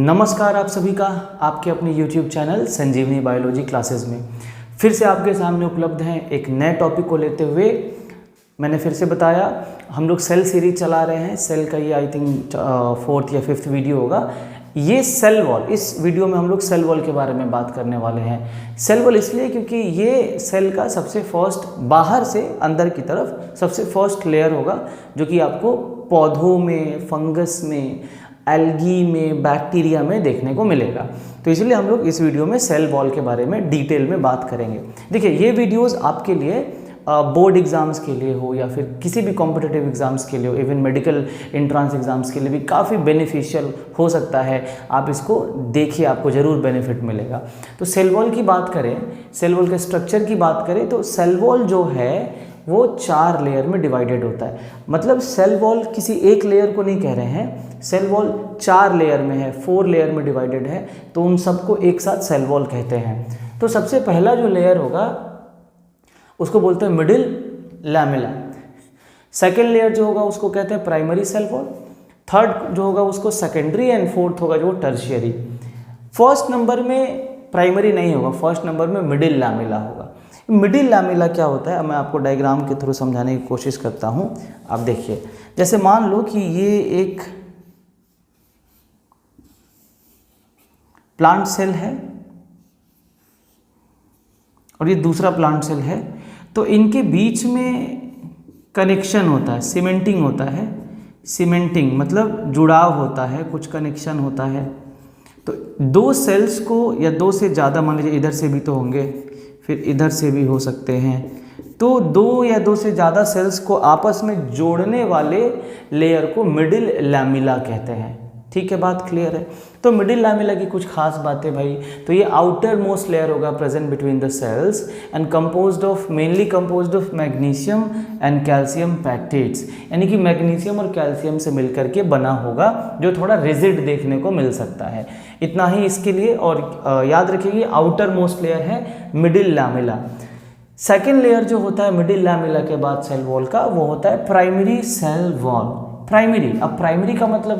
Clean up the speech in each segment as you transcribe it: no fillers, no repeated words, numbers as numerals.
नमस्कार आप सभी का आपके अपने YouTube चैनल संजीवनी बायोलॉजी क्लासेस में फिर से आपके सामने उपलब्ध हैं। एक नए टॉपिक को लेते हुए मैंने फिर से बताया, हम लोग सेल सीरीज चला रहे हैं। सेल का ये आई थिंक 4th या 5th वीडियो होगा। ये सेल वॉल, इस वीडियो में हम लोग सेल वॉल के बारे में बात करने वाले हैं। सेल वॉल इसलिए क्योंकि ये सेल का सबसे फर्स्ट, बाहर से अंदर की तरफ सबसे फर्स्ट लेयर होगा, जो कि आपको पौधों में, फंगस में, एल्गी में, बैक्टीरिया में देखने को मिलेगा। तो इसलिए हम लोग इस वीडियो में सेल वॉल के बारे में डिटेल में बात करेंगे। देखिए, ये वीडियोस आपके लिए बोर्ड एग्ज़ाम्स के लिए हो या फिर किसी भी कॉम्पिटिटिव एग्ज़ाम्स के लिए हो, इवन मेडिकल एंट्रेंस एग्ज़ाम्स के लिए भी काफ़ी बेनिफिशियल हो सकता है। आप इसको देखिए, आपको ज़रूर बेनिफिट मिलेगा। तो सेल वॉल की बात करें, सेल वॉल के स्ट्रक्चर की बात करें, तो सेल वॉल जो है वो 4 लेयर में डिवाइडेड होता है। मतलब सेल वॉल किसी एक लेयर को नहीं कह रहे हैं, सेल वॉल 4 लेयर में है, 4 लेयर में डिवाइडेड है, तो उन सबको एक साथ सेल वॉल कहते हैं। तो सबसे पहला जो लेयर होगा उसको बोलते हैं मिडिल लैमेला। सेकेंड लेयर जो होगा उसको कहते हैं प्राइमरी सेल वॉल। थर्ड जो होगा उसको सेकेंडरी, एंड फोर्थ होगा जो टर्शियरी। फर्स्ट नंबर में प्राइमरी नहीं होगा, फर्स्ट नंबर में मिडिल लैमेला होगा। मिडिल लैमेला क्या होता है, मैं आपको डायग्राम के थ्रू समझाने की कोशिश करता हूं। आप देखिए, जैसे मान लो कि ये एक प्लांट सेल है और ये दूसरा प्लांट सेल है, तो इनके बीच में कनेक्शन होता है, सीमेंटिंग होता है। सीमेंटिंग मतलब जुड़ाव होता है, कुछ कनेक्शन होता है। तो 2 सेल्स को, या 2 से ज़्यादा, मान लीजिए इधर से भी तो होंगे, फिर इधर से भी हो सकते हैं, तो 2 या 2 से ज़्यादा सेल्स को आपस में जोड़ने वाले लेयर को मिडिल लैमेला कहते हैं। ठीक है, बात क्लियर है। तो मिडिल लैमेला की कुछ खास बातें भाई, तो ये आउटर मोस्ट लेयर होगा present between the cells and mainly composed of magnesium and calcium pectates, यानी कि मैग्नीशियम और कैल्शियम से मिलकर के बना होगा, जो थोड़ा रिजिड देखने को मिल सकता है। इतना ही इसके लिए, और याद रखिए आउटर मोस्ट लेयर है मिडिल लैमेला। सेकेंड लेयर जो होता है मिडिल लैमेला के बाद सेल वॉल का, वो होता है प्राइमरी सेल वॉल। प्राइमरी, अब प्राइमरी का मतलब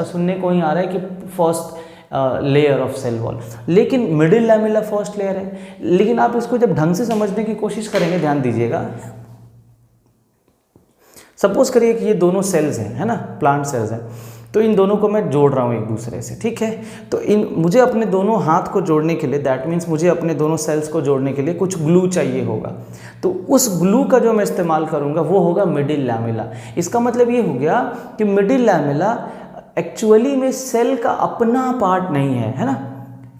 सुनने को ही आ रहा है कि first layer of cell wall, लेकिन मिडिल लैमेला फर्स्ट लेयर है। लेकिन आप इसको जब ढंग से समझने की कोशिश करेंगे, ध्यान दीजिएगा, सपोज करिए कि ये दोनों सेल्स हैं, है ना, प्लांट सेल्स हैं, तो इन दोनों को मैं जोड़ रहा हूँ एक दूसरे से। ठीक है, तो मुझे अपने दोनों हाथ को जोड़ने के लिए, दैट मीन्स मुझे अपने दोनों सेल्स को जोड़ने के लिए कुछ ग्लू चाहिए होगा। तो उस ग्लू का जो मैं इस्तेमाल करूँगा वो होगा मिडिल लैमेला। इसका मतलब ये हो गया कि मिडिल लैमेला एक्चुअली में सेल का अपना पार्ट नहीं है ना,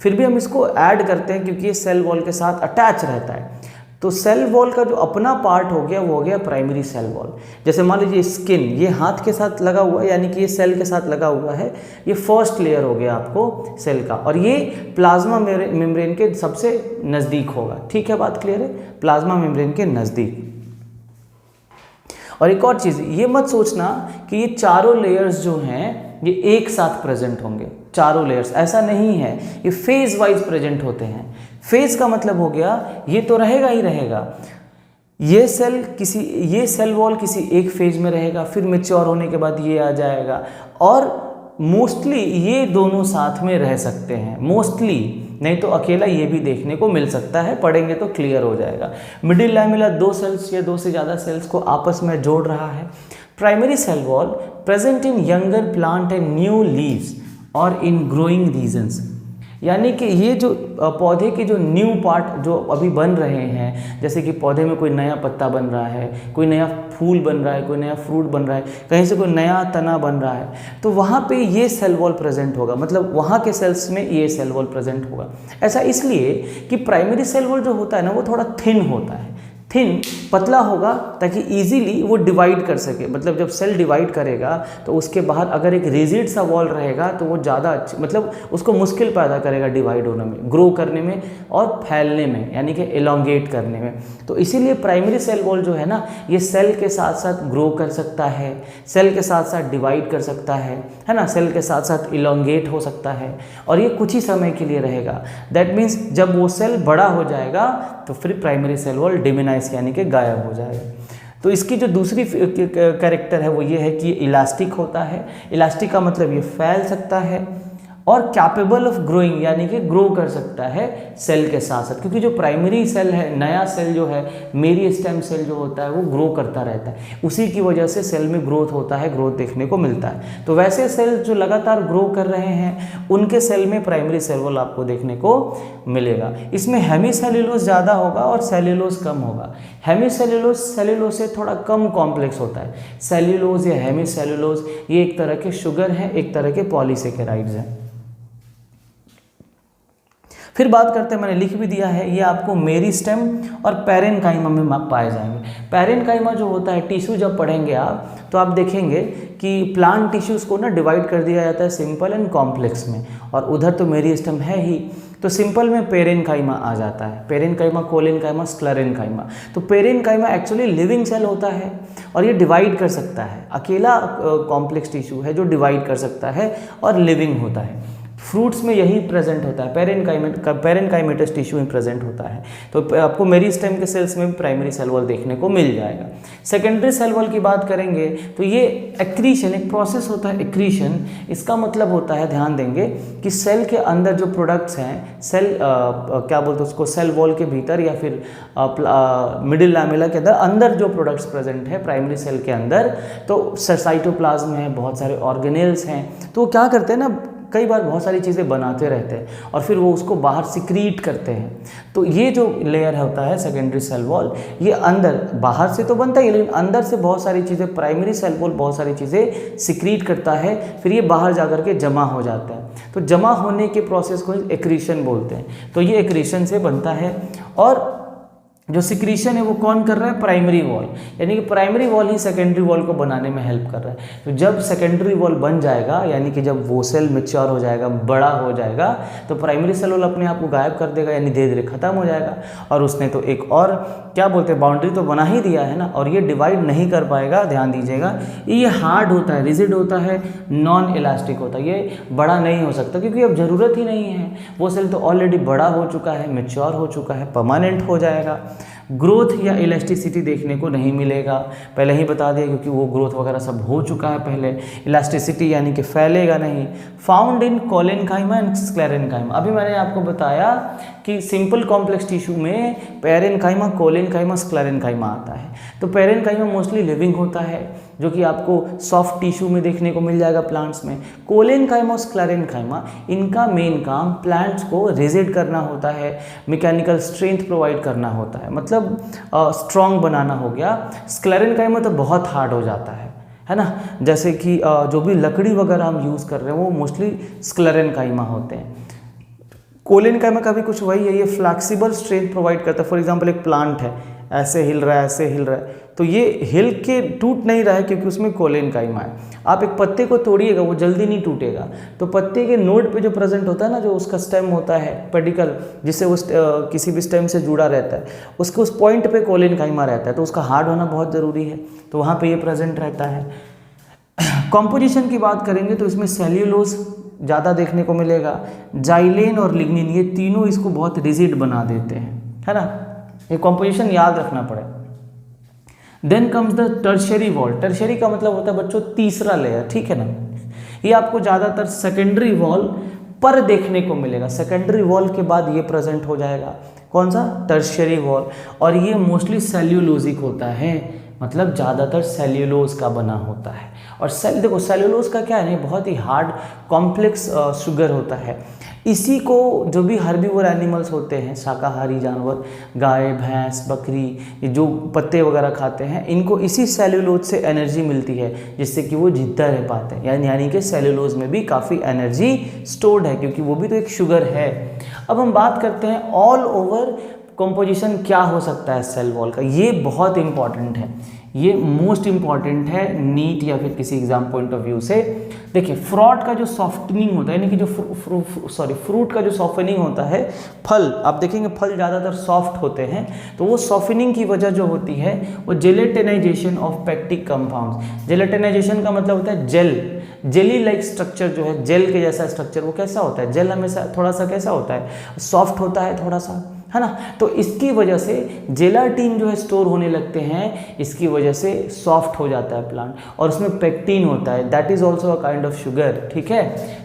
फिर भी हम इसको ऐड करते हैं क्योंकि ये सेल वॉल के साथ अटैच रहता है। तो सेल वॉल का जो अपना पार्ट हो गया वो हो गया प्राइमरी सेल वॉल। जैसे मान लीजिए स्किन, ये हाथ के साथ लगा हुआ है, यानी कि ये सेल के साथ लगा हुआ है, ये फर्स्ट लेयर हो गया आपको सेल का, और ये प्लाज्मा मेम्ब्रेन के सबसे नज़दीक होगा। ठीक है, बात क्लियर है, प्लाज्मा मेम्ब्रेन के नज़दीक। और एक और चीज़, ये मत सोचना कि ये चारों लेयर्स जो हैं ये एक साथ प्रेजेंट होंगे, चारों लेयर्स, ऐसा नहीं है। ये फेज वाइज प्रेजेंट होते हैं। फेज का मतलब हो गया ये तो रहेगा ही रहेगा, ये सेल वॉल किसी एक फेज में रहेगा, फिर मैच्योर होने के बाद ये आ जाएगा, और मोस्टली ये दोनों साथ में रह सकते हैं, मोस्टली, नहीं तो अकेला ये भी देखने को मिल सकता है। पढ़ेंगे तो क्लियर हो जाएगा। मिडिल लैमेला 2 सेल्स या 2 से ज़्यादा सेल्स को आपस में जोड़ रहा है। Primary cell wall present in younger plant and new leaves और इन ग्रोइंग रीजन्स, यानी कि ये जो पौधे के जो न्यू पार्ट जो अभी बन रहे हैं, जैसे कि पौधे में कोई नया पत्ता बन रहा है, कोई नया फूल बन रहा है, कोई नया फ्रूट बन रहा है, कहीं से कोई नया तना बन रहा है, तो वहाँ पे ये सेल वॉल प्रेजेंट होगा, मतलब वहाँ के सेल्स में ये सेल वॉल प्रेजेंट होगा। ऐसा इसलिए कि प्राइमरी सेल वॉल जो होता है ना, वो थोड़ा थिन होता है, थिन, पतला होगा, ताकि इजीली वो डिवाइड कर सके। मतलब जब सेल डिवाइड करेगा तो उसके बाहर अगर एक रिजिड सा वॉल रहेगा तो वो ज़्यादा अच्छी, मतलब उसको मुश्किल पैदा करेगा डिवाइड होने में, ग्रो करने में और फैलने में, यानी कि एलोंगेट करने में। तो इसीलिए प्राइमरी सेल वॉल जो है ना, ये सेल के साथ साथ ग्रो कर सकता है, सेल के साथ साथ डिवाइड कर सकता है ना, सेल के साथ साथ इलोंगेट हो सकता है, और ये कुछ ही समय के लिए रहेगा। दैट मीन्स जब वो सेल बड़ा हो जाएगा तो फिर प्राइमरी सेल वॉल डिमिनाइज, यानी कि गायब हो जाएगा। तो इसकी जो दूसरी कैरेक्टर है वो ये है कि ये इलास्टिक होता है। इलास्टिक का मतलब ये फैल सकता है, और कैपेबल ऑफ ग्रोइंग, यानी कि ग्रो कर सकता है सेल के साथ साथ, क्योंकि जो प्राइमरी सेल है, नया सेल जो है, मेरी स्टेम सेल जो होता है वो ग्रो करता रहता है, उसी की वजह से सेल में ग्रोथ होता है, ग्रोथ देखने को मिलता है। तो वैसे सेल जो लगातार ग्रो कर रहे हैं उनके सेल में प्राइमरी सेल वॉल आपको देखने को मिलेगा। इसमें हेमीसेल्यूलोज ज़्यादा होगा और सेल्यूलोज कम होगा। हेमीसेल्यूलोज सेल्यूलोज से थोड़ा कम कॉम्प्लेक्स होता है। सेल्यूलोज या हेमीसेल्यूलोज ये एक तरह के शुगर हैं, एक तरह के पॉलीसेकेराइड्स हैं। फिर बात करते हैं, मैंने लिख भी दिया है, ये आपको मेरिस्टेम और पैरेन्काइमा में पाए जाएंगे। पैरेन्काइमा जो होता है टिश्यू, जब पढ़ेंगे आप तो आप देखेंगे कि प्लांट टिश्यूज़ को ना डिवाइड कर दिया जाता है सिंपल एंड कॉम्प्लेक्स में, और उधर तो मेरिस्टेम है ही, तो सिंपल में पैरेन्काइमा आ जाता है। Parenchyma, collenchyma, sclerenchyma. तो पैरेन्काइमा एक्चुअली लिविंग सेल होता है और ये डिवाइड कर सकता है, अकेला कॉम्प्लेक्स टिश्यू है जो डिवाइड कर सकता है और लिविंग होता है। फ्रूट्स में यही प्रेजेंट होता है, पैरेन्काइमेटस टिश्यू में प्रेजेंट होता है। तो आपको मेरिस्टेम के सेल्स में भी प्राइमरी सेल वॉल देखने को मिल जाएगा। सेकेंडरी सेल वॉल की बात करेंगे तो ये एक्रीशन, एक प्रोसेस होता है एक्रीशन। इसका मतलब होता है, ध्यान देंगे कि सेल के अंदर जो प्रोडक्ट्स हैं, सेल क्या बोलते हैं उसको, सेल वॉल के भीतर या फिर मिडिल लैमेला के अंदर जो प्रोडक्ट्स प्रेजेंट है प्राइमरी सेल के अंदर, तो साइटोप्लाज्म है, बहुत सारे ऑर्गेनेल्स हैं, तो वो क्या करते हैं ना, कई बार बहुत सारी चीज़ें बनाते रहते हैं और फिर वो उसको बाहर सिक्रीट करते हैं। तो ये जो लेयर होता है सेकेंडरी सेल वॉल, ये अंदर, बाहर से तो बनता ही है लेकिन अंदर से बहुत सारी चीज़ें, प्राइमरी सेल वॉल बहुत सारी चीज़ें सिक्रीट करता है, फिर ये बाहर जा कर के जमा हो जाता है। तो जमा होने के प्रोसेस को एक्रीशन बोलते हैं। तो ये एक्रीशन से बनता है, और जो सिक्रीशन है वो कौन कर रहा है, प्राइमरी वॉल, यानी कि प्राइमरी वॉल ही सेकेंडरी वॉल को बनाने में हेल्प कर रहा है। तो जब सेकेंडरी वॉल बन जाएगा, यानी कि जब वो सेल मैच्योर हो जाएगा, बड़ा हो जाएगा, तो प्राइमरी सेल वॉल अपने आप को गायब कर देगा, यानी धीरे धीरे खत्म हो जाएगा, और उसने तो एक और क्या बोलते हैं, बाउंड्री तो बना ही दिया है ना, और ये डिवाइड नहीं कर पाएगा। ध्यान दीजिएगा, ये हार्ड होता है, रिजिड होता है, नॉन इलास्टिक होता है, ये बड़ा नहीं हो सकता क्योंकि अब ज़रूरत ही नहीं है। वो सेल तो ऑलरेडी बड़ा हो चुका है, मैच्योर हो चुका है, परमानेंट हो जाएगा। ग्रोथ या इलास्टिसिटी देखने को नहीं मिलेगा, पहले ही बता दिया, क्योंकि वो ग्रोथ वगैरह सब हो चुका है पहले। इलास्टिसिटी यानी कि फैलेगा नहीं। Found in collenchyma and sclerenchyma. अभी मैंने आपको बताया कि सिंपल कॉम्प्लेक्स टिश्यू में पैरेन्काइमा, कोलेन्काइमा, स्क्लेरेन्काइमा आता है। तो पैरेन्काइमा मोस्टली लिविंग होता है, जो कि आपको सॉफ्ट टिश्यू में देखने को मिल जाएगा प्लांट्स में। कोलेन्काइमा और स्क्लेरेन्काइमा, इनका मेन काम प्लांट्स को रिजिड करना होता है, मैकेनिकल स्ट्रेंथ प्रोवाइड करना होता है, मतलब स्ट्रॉन्ग बनाना हो गया। स्क्लेरेन्काइमा तो बहुत हार्ड हो जाता है ना, जैसे कि जो भी लकड़ी वगैरह हम यूज़ कर रहे हैं वो मोस्टली स्क्लेरेन्काइमा होते हैं। कोलेन्काइमा का भी कुछ वही है, ये फ्लैक्सिबल स्ट्रेंथ प्रोवाइड करता है। फॉर एग्जांपल एक प्लांट है, ऐसे हिल रहा है, ऐसे हिल रहा है, तो ये हिल के टूट नहीं रहा है क्योंकि उसमें कोलेन्काइमा है। आप एक पत्ते को तोड़िएगा, वो जल्दी नहीं टूटेगा। तो पत्ते के नोड पे जो प्रेजेंट होता है ना, जो उसका स्टेम होता है पेडिकल, जिससे उस किसी भी स्टेम से जुड़ा रहता है, उसके उस पॉइंट पे कोलेन्काइमा रहता है, तो उसका हार्ड होना बहुत ज़रूरी है, तो वहाँ पे ये प्रेजेंट रहता है। कॉम्पोजिशन की बात करेंगे तो इसमें सेल्यूलोज ज़्यादा देखने को मिलेगा, जाइलेन और लिग्निन, ये तीनों इसको बहुत रिजिड बना देते हैं, है ना। ये कॉम्पोजिशन याद रखना पड़े। Then comes the tertiary wall. Tertiary का मतलब होता है बच्चों तीसरा लेयर, ठीक है ना। ये आपको ज़्यादातर सेकेंडरी वॉल पर देखने को मिलेगा। सेकेंडरी वॉल के बाद ये प्रेजेंट हो जाएगा, कौन सा, टर्शियरी वॉल, और ये मोस्टली सेल्यूलोजिक होता है, मतलब ज़्यादातर सेल्यूलोज का बना होता है। और देखो सेल्यूलोज का क्या है, नहीं बहुत ही हार्ड कॉम्प्लेक्स शुगर होता है। इसी को जो भी हर्बीवोर एनिमल्स होते हैं, शाकाहारी जानवर, गाय, भैंस, बकरी, ये जो पत्ते वगैरह खाते हैं, इनको इसी सेल्यूलोज से एनर्जी मिलती है, जिससे कि वो जिंदा रह पाते हैं। यानी कि सेल्यूलोज में भी काफ़ी एनर्जी स्टोर्ड है, क्योंकि वो भी तो एक शुगर है। अब हम बात करते हैं ऑल ओवर कंपोजिशन क्या हो सकता है सेल वॉल का। ये बहुत इंपॉर्टेंट है, ये मोस्ट इंपॉर्टेंट है नीट या फिर किसी एग्जाम पॉइंट ऑफ व्यू से। देखिए फ्रूट का जो सॉफ्टनिंग होता है, यानी कि जो फ्रूट का जो सॉफ्टनिंग होता है, फल आप देखेंगे फल ज़्यादातर सॉफ्ट होते हैं, तो वो सॉफ्टनिंग की वजह जो होती है वो जेलेटिनाइजेशन ऑफ पेक्टिक कंपाउंड्स। जेलेटिनाइजेशन का मतलब होता है जेल, जेली लाइक स्ट्रक्चर जो है, जेल के जैसा स्ट्रक्चर, वो कैसा होता है, जेल हमेशा थोड़ा सा कैसा होता है, सॉफ्ट होता है थोड़ा सा, है ना। तो इसकी वजह से जेलाटिन जो है स्टोर होने लगते हैं, इसकी वजह से सॉफ्ट हो जाता है प्लांट, और उसमें पेक्टिन होता है, that is also a kind of sugar, ठीक है।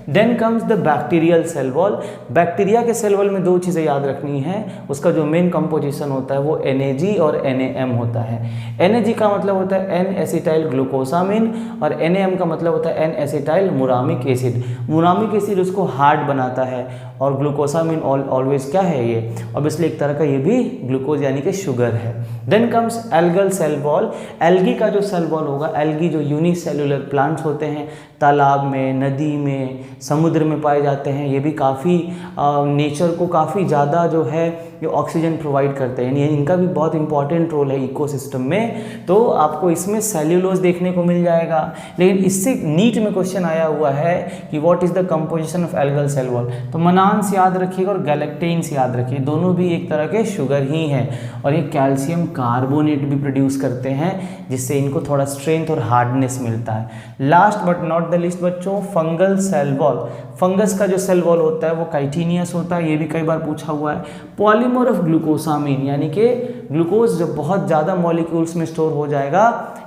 Then comes the bacterial cell wall. Bacteria के सेल वॉल में दो चीज़ें याद रखनी है, उसका जो मेन कंपोजिशन होता है वो NAG और NAM होता है। NAG का मतलब होता है N एसिटाइल ग्लूकोसामिन, और NAM का मतलब होता है N एसिटाइल मुरामिक एसिड। मुरामिक एसिड उसको हार्ड बनाता है, और ग्लूकोसामिन ऑलवेज क्या है, ये ऑब्वियसली एक तरह का ये भी ग्लूकोज यानी कि शुगर है। Then comes algal cell wall. Algae का जो सेल वॉल होगा, एल्गी जो यूनिसेलुलर प्लांट्स होते हैं, तालाब में, नदी में, समुद्र में पाए जाते हैं, ये भी काफ़ी नेचर को काफ़ी ज़्यादा जो है ये ऑक्सीजन प्रोवाइड करते हैं, यानी इनका भी बहुत इंपॉर्टेंट रोल है इकोसिस्टम में। तो आपको इसमें सेल्यूलोज देखने को मिल जाएगा। लेकिन इससे नीट में क्वेश्चन आया हुआ है कि what is the composition of algal cell wall, तो मनांस याद रखिएगा और गैलेक्टेन्स याद रखिए, दोनों भी एक तरह के शुगर ही हैं, और ये कैल्शियम कार्बोनेट भी प्रोड्यूस करते हैं, जिससे इनको थोड़ा स्ट्रेंथ और हार्डनेस मिलता है। Last but not the list बच्चों, फंगल सेल वॉल। फंगस का जो सेल वॉल होता है वो काइटिनियस होता है, ये भी कई बार पूछा हुआ है। पॉलीमर ऑफ ग्लूकोसामिन, यानी कि ग्लूकोज जब बहुत ज़्यादा मॉलिक्यूल्स में स्टोर हो जाएगा,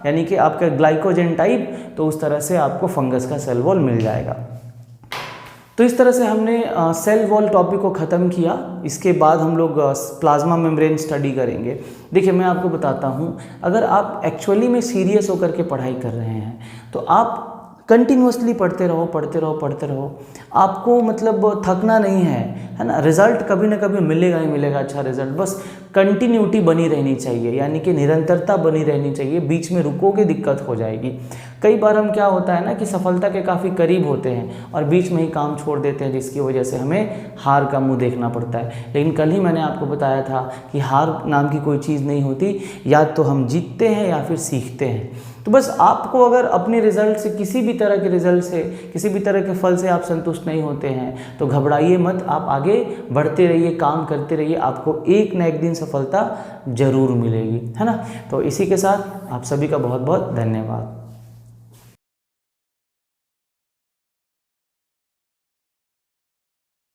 यानी कि आपका ग्लाइकोजन टाइप, तो उस तरह से आपको फंगस का सेल वॉल मिल जाएगा। तो इस तरह से हमने सेल वॉल टॉपिक को ख़त्म किया। इसके बाद हम लोग प्लाज्मा मेम्ब्रेन स्टडी करेंगे। देखिए मैं आपको बताता हूँ, अगर आप एक्चुअली में सीरियस होकर के पढ़ाई कर रहे हैं तो आप कंटिन्यूसली पढ़ते रहो पढ़ते रहो पढ़ते रहो, आपको मतलब थकना नहीं है ना। रिजल्ट कभी ना कभी मिलेगा ही मिलेगा, अच्छा रिजल्ट, बस कंटिन्यूटी बनी रहनी चाहिए, यानी कि निरंतरता बनी रहनी चाहिए। बीच में रुकोगे दिक्कत हो जाएगी। कई बार हम क्या होता है ना कि सफलता के काफ़ी करीब होते हैं और बीच में ही काम छोड़ देते हैं, जिसकी वजह से हमें हार का मुंह देखना पड़ता है। लेकिन कल ही मैंने आपको बताया था कि हार नाम की कोई चीज़ नहीं होती, या तो हम जीतते हैं या फिर सीखते हैं। तो बस आपको अगर अपने रिजल्ट से, किसी भी तरह के रिजल्ट से, किसी भी तरह के फल से आप संतुष्ट नहीं होते हैं तो घबराइए मत, आप आगे बढ़ते रहिए, काम करते रहिए, आपको एक न एक दिन सफलता जरूर मिलेगी, है ना। तो इसी के साथ आप सभी का बहुत बहुत धन्यवाद।